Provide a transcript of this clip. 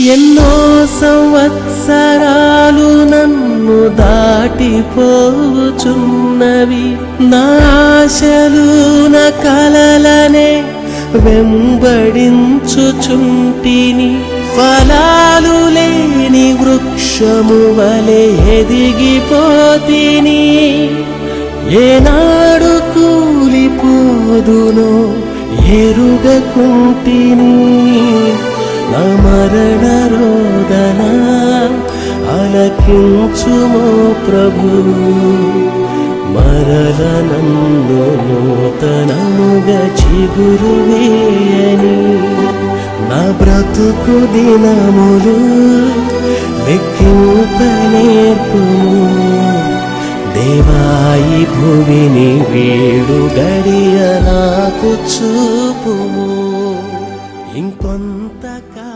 ఎన్నో సంవత్సరాలు నన్ను దాటిపోచున్నవి, నా ఆశలు నా కలలనే వెంబడించుచుంటిని. ఫలాలు లేని వృక్షము వలె ఎదిగిపోతిని, ఏనాడు కూలిపోదునో ఎరుగకుంటిని. నా మరణ రోదన ఆలకించుమో ప్రభు, మరల నన్ను నూతనముగా చిగురు వేయని. నా బ్రతుకు దినములు లెక్కింపనేర్పుము, దేవాయి భూమిని వేడు గడియ నాకు చూపుము. ఇంకొంతకాలం